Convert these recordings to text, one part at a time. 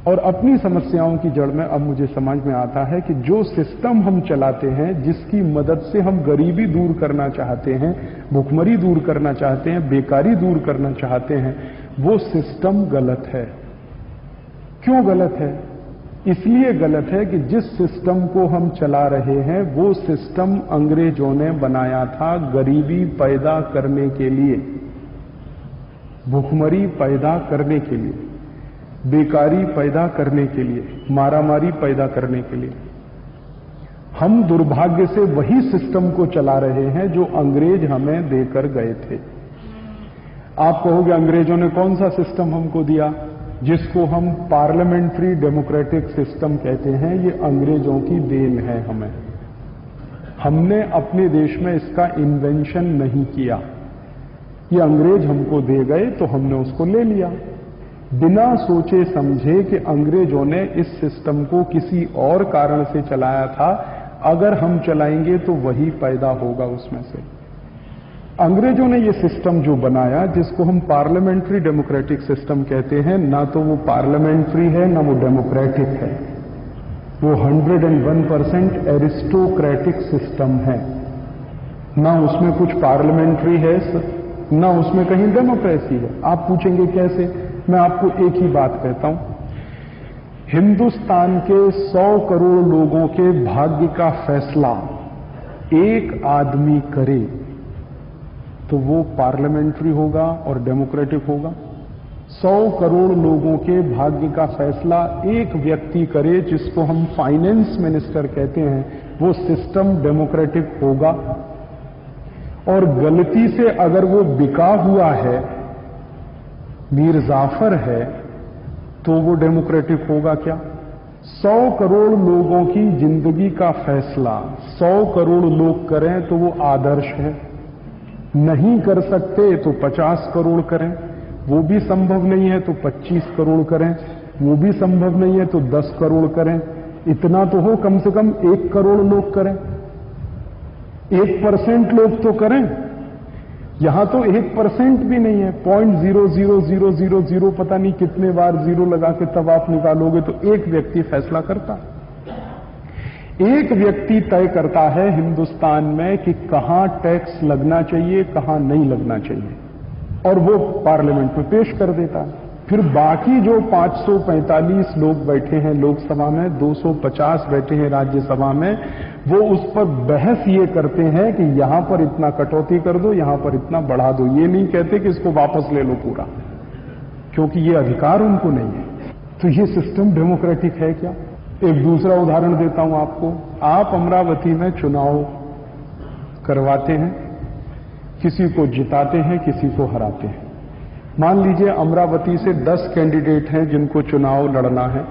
और अपनी समस्याओं की जड़ में अब मुझे समझ में आता है कि जो सिस्टम हम चलाते हैं, जिसकी मदद से हम गरीबी दूर करना चाहते हैं, भुखमरी दूर करना चाहते हैं, बेकारी दूर करना चाहते हैं, वो सिस्टम गलत है। क्यों गलत है? इसलिए गलत है कि जिस सिस्टम को हम चला रहे हैं वो सिस्टम अंग्रेजों ने बनाया था गरीबी पैदा करने के लिए, भुखमरी पैदा करने के लिए, बेकारी पैदा करने के लिए, मारामारी पैदा करने के लिए। हम दुर्भाग्य से वही सिस्टम को चला रहे हैं जो अंग्रेज हमें देकर गए थे। आप कहोगे अंग्रेजों ने कौन सा सिस्टम हमको दिया? जिसको हम पार्लियामेंट्री डेमोक्रेटिक सिस्टम कहते हैं, ये अंग्रेजों की देन है हमें। हमने अपने देश में इसका इन्वेंशन नहीं किया, ये अंग्रेज हमको दे गए तो हमने उसको ले लिया, बिना सोचे समझे कि अंग्रेजों ने इस सिस्टम को किसी और कारण से चलाया था, अगर हम चलाएंगे तो वही पैदा होगा उसमें से। अंग्रेजों ने ये सिस्टम जो बनाया, जिसको हम पार्लियामेंट्री डेमोक्रेटिक सिस्टम कहते हैं, ना तो वो पार्लियामेंट्री है ना वो डेमोक्रेटिक है, वो 101% एरिस्टोक्रेटिक सिस्टम है। ना उसमें कुछ पार्लियामेंट्री है, ना उसमें कहीं डेमोक्रेसी है। आप पूछेंगे कैसे? मैं आपको एक ही बात कहता हूं, हिंदुस्तान के 100 करोड़ लोगों के भाग्य का फैसला एक आदमी करे तो वो पार्लियामेंट्री होगा और डेमोक्रेटिक होगा। 100 करोड़ लोगों के भाग्य का फैसला एक व्यक्ति करे, जिसको हम फाइनेंस मिनिस्टर कहते हैं, वो सिस्टम डेमोक्रेटिक होगा। और गलती से अगर वो बिका हुआ है, मीर जाफर है, तो वो डेमोक्रेटिक होगा क्या? 100 करोड़ लोगों की जिंदगी का फैसला 100 करोड़ लोग करें तो वो आदर्श है। नहीं कर सकते तो 50 करोड़ करें, वो भी संभव नहीं है तो 25 करोड़ करें, वो भी संभव नहीं है तो 10 करोड़ करें। इतना तो हो, कम से कम 1 करोड़ लोग करें, 1% लोग तो करें। यहां तो 1% भी नहीं है, 0.00000 पता नहीं कितने बार जीरो लगा के तब आप निकालोगे तो एक व्यक्ति फैसला करता। एक व्यक्ति तय करता है हिंदुस्तान में कि कहां टैक्स लगना चाहिए, कहां नहीं लगना चाहिए, और वो पार्लियामेंट में पेश कर देता है। फिर बाकी जो 545 लोग बैठे हैं लोकसभा में, 250 बैठे हैं राज्यसभा में, वो उस पर बहस ये करते हैं कि यहां पर इतना कटौती कर दो, यहां पर इतना बढ़ा दो। ये नहीं कहते कि इसको वापस ले लो पूरा, क्योंकि ये अधिकार उनको नहीं है। तो ये सिस्टम डेमोक्रेटिक है क्या? एक दूसरा उदाहरण देता हूं आपको। आप अमरावती में चुनाव करवाते हैं, किसी को जिताते हैं, किसी को हराते हैं। मान लीजिए अमरावती से 10 कैंडिडेट हैं जिनको चुनाव लड़ना है।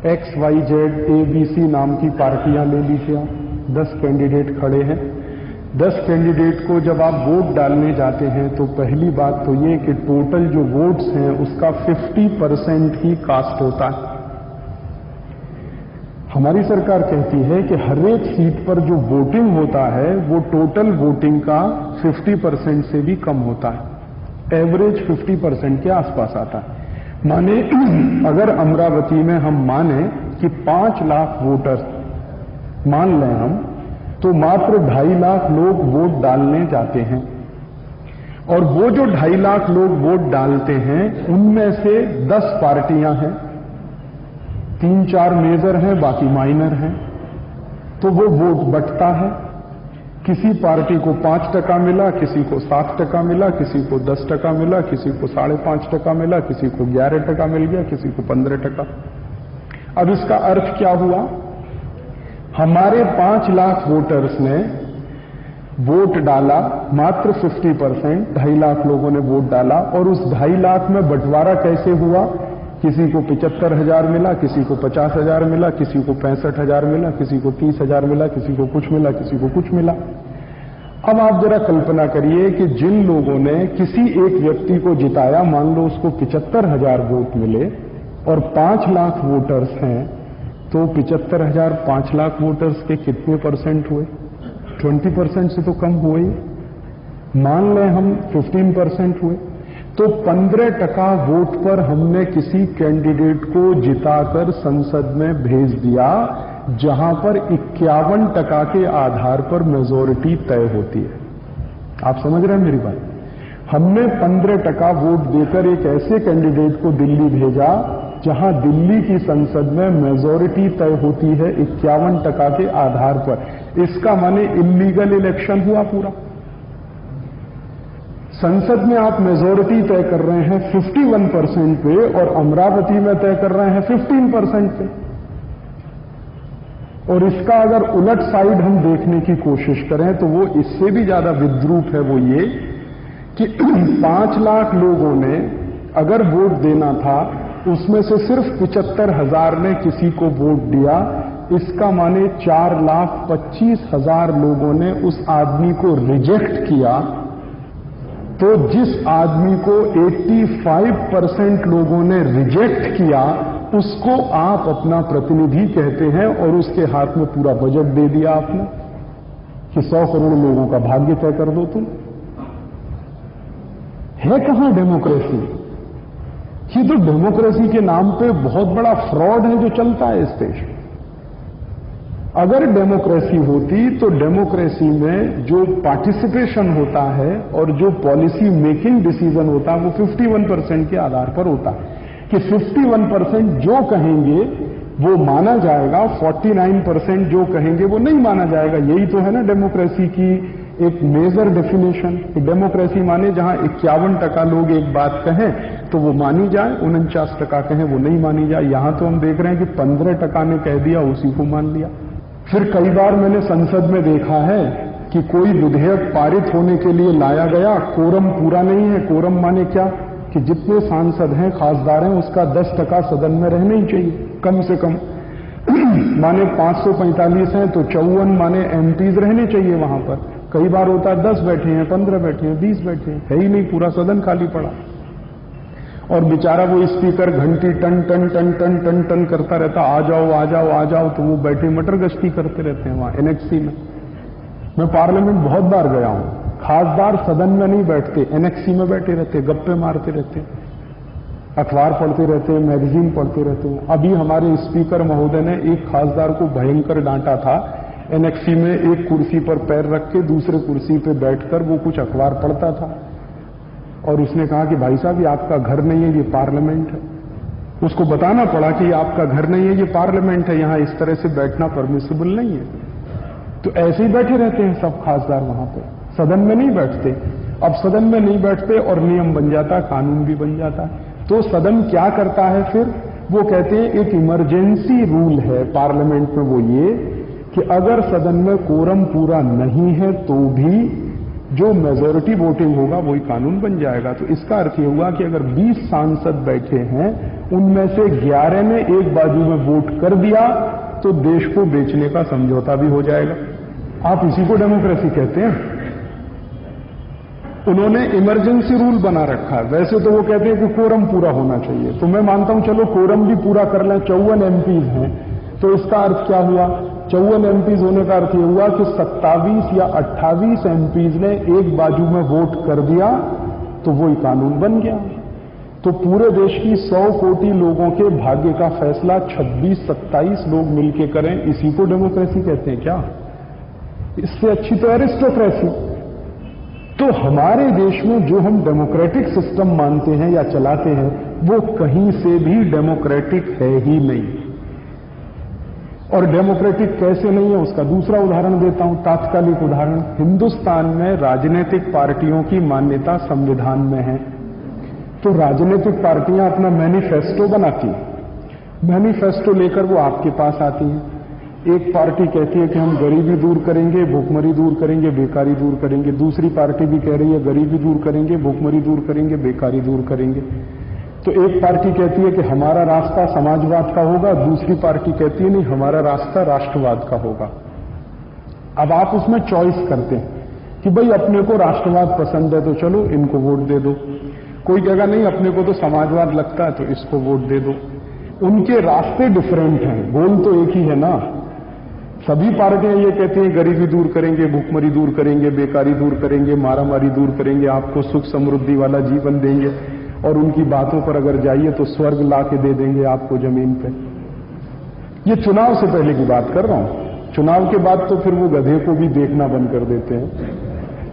XYZ ABC नाम की पार्टियां ले लीजिए आप, 10 कैंडिडेट खड़े हैं। 10 कैंडिडेट को जब आप वोट डालने जाते हैं तो पहली बात तो ये कि टोटल जो वोट्स हैं उसका 50% ही कास्ट होता है। हमारी सरकार कहती है कि हर एक सीट पर जो वोटिंग होता है वो टोटल वोटिंग का 50% से भी कम होता है, एवरेज 50% के आसपास आता है। माने अगर अमरावती में हम माने कि 5 लाख वोटर्स मान लें हम, तो मात्र 2.5 लाख लोग वोट डालने जाते हैं। और वो जो 2.5 लाख लोग वोट डालते हैं उनमें से 10 पार्टियां हैं, 3-4 मेजर हैं, बाकी माइनर हैं। तो वो वोट बंटता है, किसी पार्टी को 5% मिला, किसी को 7% मिला, किसी को 10% मिला, किसी को 5.5% मिला, किसी को 11% मिल गया, किसी को 15%। अब इसका अर्थ क्या हुआ? हमारे 5 लाख वोटर्स ने वोट डाला, मात्र 50%, 2.5 लाख लोगों ने वोट डाला, और उस 2.5 लाख में बंटवारा कैसे हुआ? किसी को 75,000 मिला, किसी को 50,000 मिला, किसी को 65,000 मिला, किसी को 30,000 मिला, किसी को कुछ मिला, किसी को कुछ मिला। अब आप जरा कल्पना करिए कि जिन लोगों ने किसी एक व्यक्ति को जिताया, मान लो उसको 75,000 वोट मिले और 5 लाख वोटर्स हैं, तो 75,000 5 लाख वोटर्स के कितने % हुए? 20% से तो कम हुए ही। मान लें हम 15% हुए, तो 15% वोट पर हमने किसी कैंडिडेट को जिताकर संसद में भेज दिया, जहां पर 51% के आधार पर मेजॉरिटी तय होती है। आप समझ रहे हैं मेरी बात? हमने 15% वोट देकर एक ऐसे कैंडिडेट को दिल्ली भेजा जहां दिल्ली की संसद में मेजॉरिटी तय होती है 51% के आधार पर। इसका माने इल्लीगल इलेक्शन हुआ पूरा। संसद में आप मेजॉरिटी तय कर रहे हैं 51% पे और अमरावती में तय कर रहे हैं 15% पे। और इसका अगर उलट साइड हम देखने की कोशिश करें तो वो इससे भी ज्यादा विद्रूप है। वो ये कि 5 लाख लोगों ने अगर वोट देना था, उसमें से सिर्फ 75,000 ने किसी को वोट दिया। इसका माने 4,25,000 लोगों ने उस आदमी को रिजेक्ट किया। तो जिस आदमी को 85% लोगों ने रिजेक्ट किया, उसको आप अपना प्रतिनिधि कहते हैं और उसके हाथ में पूरा बजट दे दिया आपने कि 100 करोड़ लोगों का भाग्य तय कर दो तुम। है कहां डेमोक्रेसी? ये तो डेमोक्रेसी के नाम पे बहुत बड़ा फ्रॉड है जो चलता है इस देश में। अगर डेमोक्रेसी होती तो डेमोक्रेसी में जो पार्टिसिपेशन होता है और जो पॉलिसी मेकिंग डिसीजन होता है वो 51% के आधार पर होता है कि 51% जो कहेंगे वो माना जाएगा, 49% जो कहेंगे वो नहीं माना जाएगा। यही तो है ना डेमोक्रेसी की एक मेजर डेफिनेशन। डेमोक्रेसी माने जहां 51% लोग एक बात कहें तो वो मानी जाए, 49% कहें वो नहीं मानी जाए। यहां तो हम देख रहे हैं कि 15% ने कह दिया, उसी को मान लिया। फिर कई बार मैंने संसद में देखा है कि कोई विधेयक पारित होने के लिए लाया गया, कोरम पूरा नहीं है। कोरम माने क्या कि जितने सांसद हैं, खासदार हैं, उसका 10% सदन में रहना ही चाहिए कम से कम। माने 545 हैं तो 54 माने एमपीज रहने चाहिए वहां पर। कई बार होता है 10 बैठे हैं, 15 बैठे हैं, 20 बैठे हैं, है ही नहीं, पूरा सदन खाली पड़ा। और बेचारा वो स्पीकर घंटी टन टन टन टन टन टन करता रहता, आ जाओ आ जाओ आ जाओ, तो वो बैठे मटर गश्ती करते रहते हैं वहां एनेक्सी में। मैं पार्लियामेंट बहुत बार गया हूं, खासदार सदन में नहीं बैठते, एनेक्सी में बैठे रहते, गप्पे मारते रहते, अखबार पढ़ते रहते, मैगजीन पढ़ते रहते हैं। अभी हमारे स्पीकर महोदय ने एक खासदार को भयंकर डांटा था। एनेक्सी में एक कुर्सी पर पैर रख के दूसरे कुर्सी पर बैठकर वो कुछ अखबार पढ़ता था और उसने कहा कि भाई साहब ये आपका घर नहीं है, ये पार्लियामेंट है। उसको बताना पड़ा कि ये आपका घर नहीं है, ये पार्लियामेंट है, यहां इस तरह से बैठना परमिसिबल नहीं है। तो ऐसे ही बैठे रहते हैं सब खासदार वहां पर, सदन में नहीं बैठते। अब सदन में नहीं बैठते और नियम बन जाता, कानून भी बन जाता है। तो सदन क्या करता है फिर? वो कहते हैं एक इमरजेंसी रूल है पार्लियामेंट में, वो ये कि अगर सदन में कोरम पूरा नहीं है तो भी जो मेजॉरिटी वोटिंग होगा वही कानून बन जाएगा। तो इसका अर्थ यह हुआ कि अगर 20 सांसद बैठे हैं, उनमें से 11 ने एक बाजू में वोट कर दिया तो देश को बेचने का समझौता भी हो जाएगा। आप इसी को डेमोक्रेसी कहते हैं। उन्होंने इमरजेंसी रूल बना रखा है। वैसे तो वो कहते हैं कि कोरम पूरा होना चाहिए, तो मैं मानता हूं चलो कोरम भी पूरा कर लें। 54 एमपीज हैं, तो इसका अर्थ क्या हुआ? 54 एमपीज होने का अर्थ यह हुआ कि 27 या 28 एमपीज ने एक बाजू में वोट कर दिया तो वही कानून बन गया। तो पूरे देश की 100 कोटि लोगों के भाग्य का फैसला 26-27 लोग मिलकर करें, इसी को डेमोक्रेसी कहते हैं क्या? इससे अच्छी तो एरिस्टोक्रेसी। तो हमारे देश में जो हम डेमोक्रेटिक सिस्टम मानते हैं या चलाते हैं, वो कहीं से भी डेमोक्रेटिक है ही नहीं। और डेमोक्रेटिक कैसे नहीं है उसका दूसरा उदाहरण देता हूं, तात्कालिक उदाहरण। हिंदुस्तान में राजनीतिक पार्टियों की मान्यता संविधान में है। तो राजनीतिक पार्टियां अपना मैनिफेस्टो बनाती, मैनिफेस्टो लेकर वो आपके पास आती हैं। एक पार्टी कहती है कि हम गरीबी दूर करेंगे, भूखमरी दूर करेंगे, बेकारी दूर करेंगे। दूसरी पार्टी भी कह रही है गरीबी दूर करेंगे, भूखमरी दूर करेंगे, बेकारी दूर करेंगे। तो एक पार्टी कहती है कि हमारा रास्ता समाजवाद का होगा, दूसरी पार्टी कहती है नहीं हमारा रास्ता राष्ट्रवाद का होगा। अब आप उसमें चॉइस करते हैं कि भाई अपने को राष्ट्रवाद पसंद है तो चलो इनको वोट दे दो। कोई कहेगा नहीं अपने को तो समाजवाद लगता है तो इसको वोट दे दो। उनके रास्ते डिफरेंट हैं, गोल तो एक ही है ना। सभी पार्टियां ये कहती हैं गरीबी दूर करेंगे, भूखमरी दूर करेंगे, बेकारी दूर करेंगे, मारामारी दूर करेंगे, आपको सुख समृद्धि वाला जीवन देंगे, और उनकी बातों पर अगर जाइए तो स्वर्ग ला के दे देंगे आपको जमीन पे। ये चुनाव से पहले की बात कर रहा हूं। चुनाव के बाद तो फिर वो गधे को भी देखना बंद कर देते हैं,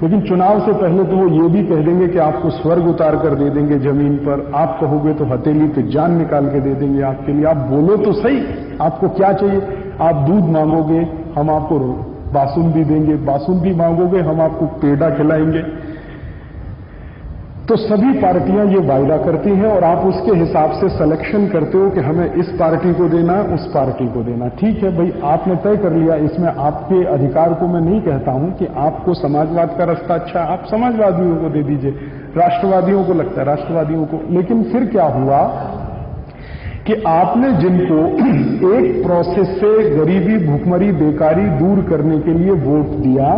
लेकिन चुनाव से पहले तो वो ये भी कह देंगे कि आपको स्वर्ग उतार कर दे देंगे जमीन पर, आप कहोगे तो हथेली पे जान निकाल के दे देंगे आपके लिए। आप बोलो तो सही, आपको क्या चाहिए? आप दूध मांगोगे, हम आपको बासुंदी देंगे, बासुंदी मांगोगे, हम आपको पेड़ा खिलाएंगे। तो सभी पार्टियां ये वायदा करती हैं और आप उसके हिसाब से सिलेक्शन करते हो कि हमें इस पार्टी को देना, उस पार्टी को देना। ठीक है भाई, आपने तय कर लिया, इसमें आपके अधिकार को मैं नहीं कहता हूं कि आपको समाजवाद का रास्ता अच्छा, आप समाजवादियों को दे दीजिए, राष्ट्रवादियों को लगता है राष्ट्रवादियों को। लेकिन फिर क्या हुआ कि आपने जिनको एक प्रोसेस से गरीबी, भूखमरी, बेकारी दूर करने के लिए वोट दिया,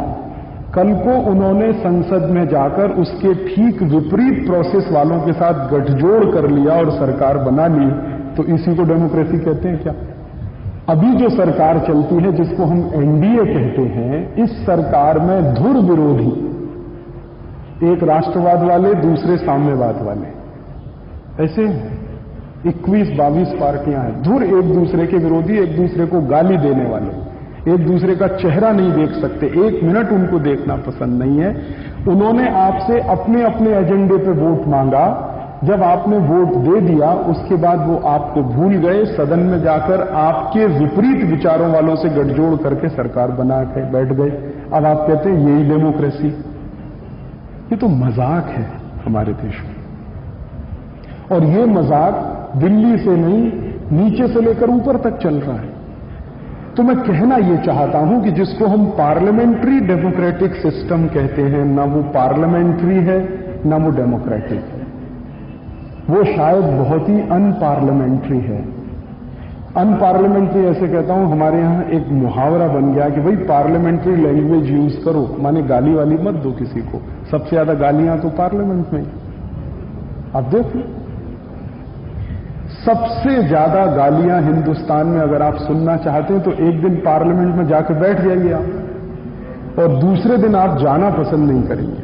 कल को उन्होंने संसद में जाकर उसके ठीक विपरीत प्रोसेस वालों के साथ गठजोड़ कर लिया और सरकार बना ली, तो इसी को डेमोक्रेसी कहते हैं क्या? अभी जो सरकार चलती है, जिसको हम एनडीए कहते हैं, इस सरकार में धुर विरोधी, एक राष्ट्रवाद वाले, दूसरे साम्यवाद वाले, ऐसे 21-22 पार्टियां हैं। धुर एक दूसरे के विरोधी, एक दूसरे को गाली देने वाले, एक दूसरे का चेहरा नहीं देख सकते, एक मिनट उनको देखना पसंद नहीं है। उन्होंने आपसे अपने अपने एजेंडे पे वोट मांगा, जब आपने वोट दे दिया उसके बाद वो आपको भूल गए, सदन में जाकर आपके विपरीत विचारों वालों से गठजोड़ करके सरकार बना के बैठ गए। अब आप कहते हैं यही डेमोक्रेसी। ये तो मजाक है हमारे देश में, और ये मजाक दिल्ली से नहीं, नीचे से लेकर ऊपर तक चल रहा है। तो मैं कहना यह चाहता हूं कि जिसको हम पार्लियामेंट्री डेमोक्रेटिक सिस्टम कहते हैं, ना वो पार्लियामेंट्री है ना वो डेमोक्रेटिक है, वो शायद बहुत ही अनपार्लियामेंट्री है। अनपार्लियामेंट्री ऐसे कहता हूं, हमारे यहां एक मुहावरा बन गया कि भाई पार्लियामेंट्री लैंग्वेज यूज करो, माने गाली वाली मत दो किसी को। सबसे ज्यादा गालियां तो पार्लियामेंट में, आप देखो सबसे ज्यादा गालियां हिंदुस्तान में अगर आप सुनना चाहते हैं तो एक दिन पार्लियामेंट में जाकर बैठ जाइए आप, और दूसरे दिन आप जाना पसंद नहीं करेंगे।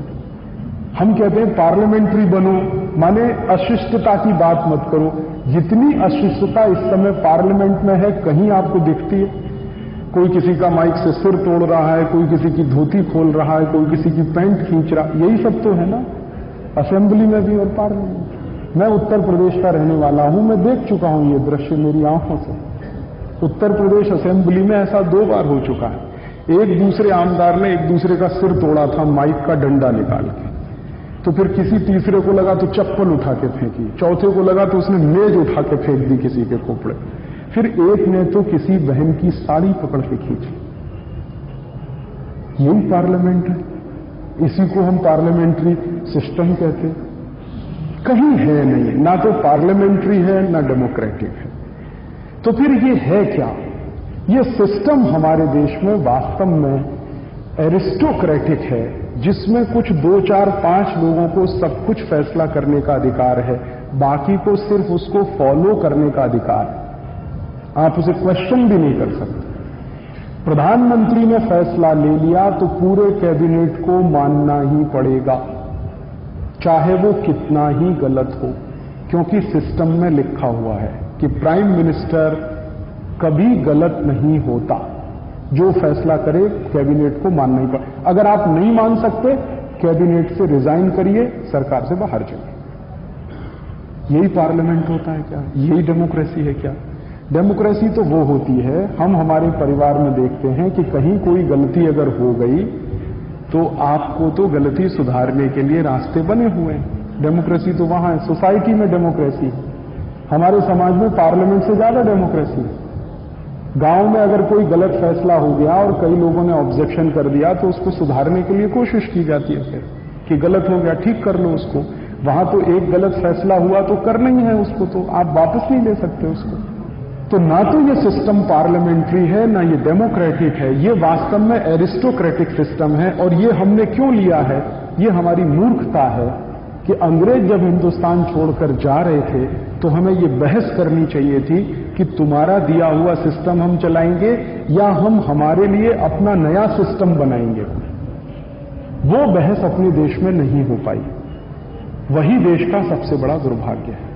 हम कहते हैं पार्लियामेंट्री बनो, माने अशिष्टता की बात मत करो। जितनी अशिष्टता इस समय पार्लियामेंट में है, कहीं आपको दिखती है? कोई किसी का माइक से सिर तोड़ रहा है, कोई किसी की धोती खोल रहा है, कोई किसी की पैंट खींच रहा, यही सब तो है ना असेंबली में भी और पार्लियामेंट। मैं उत्तर प्रदेश का रहने वाला हूं, मैं देख चुका हूं ये दृश्य मेरी आंखों से। उत्तर प्रदेश असेंबली में ऐसा 2 बार हो चुका है। एक दूसरे आमदार ने एक दूसरे का सिर तोड़ा था माइक का डंडा निकाल के, तो फिर किसी तीसरे को लगा तो चप्पल उठा के फेंकी, चौथे को लगा तो उसने मेज उठा के फेंक दी किसी के खोपड़े, फिर एक ने तो किसी बहन की साड़ी पकड़ के खींची। यही पार्लियामेंट है, इसी को हम पार्लियामेंट्री सिस्टम कहते हैं। कहीं है नहीं, ना तो पार्लियामेंट्री है ना डेमोक्रेटिक है। तो फिर ये है क्या? ये सिस्टम हमारे देश में वास्तव में एरिस्टोक्रेटिक है, जिसमें कुछ 2, 4, 5 लोगों को सब कुछ फैसला करने का अधिकार है, बाकी को सिर्फ उसको फॉलो करने का अधिकार है। आप उसे क्वेश्चन भी नहीं कर सकते। प्रधानमंत्री ने फैसला ले लिया तो पूरे कैबिनेट को मानना ही पड़ेगा, चाहे वो कितना ही गलत हो, क्योंकि सिस्टम में लिखा हुआ है कि प्राइम मिनिस्टर कभी गलत नहीं होता, जो फैसला करे कैबिनेट को मानना ही पड़ेगा। अगर आप नहीं मान सकते, कैबिनेट से रिजाइन करिए, सरकार से बाहर जाइए। यही पार्लियामेंट होता है क्या? यही डेमोक्रेसी है क्या? डेमोक्रेसी तो वो होती है, हम हमारे परिवार में देखते हैं कि कहीं कोई गलती अगर हो गई तो आपको तो गलती सुधारने के लिए रास्ते बने हुए हैं। डेमोक्रेसी तो वहां है, सोसाइटी में डेमोक्रेसी है। हमारे समाज में पार्लियामेंट से ज्यादा डेमोक्रेसी है। गांव में अगर कोई गलत फैसला हो गया और कई लोगों ने ऑब्जेक्शन कर दिया तो उसको सुधारने के लिए कोशिश की जाती है फिर कि गलत हो गया, ठीक कर लो उसको। वहां तो एक गलत फैसला हुआ तो करना ही है उसको, तो आप वापस नहीं ले सकते उसको। तो ना तो ये सिस्टम पार्लियामेंट्री है ना ये डेमोक्रेटिक है, ये वास्तव में एरिस्टोक्रेटिक सिस्टम है। और ये हमने क्यों लिया है? ये हमारी मूर्खता है कि अंग्रेज जब हिंदुस्तान छोड़कर जा रहे थे तो हमें ये बहस करनी चाहिए थी कि तुम्हारा दिया हुआ सिस्टम हम चलाएंगे या हम हमारे लिए अपना नया सिस्टम बनाएंगे, वो बहस अपने देश में नहीं हो पाई। वही देश का सबसे बड़ा दुर्भाग्य है।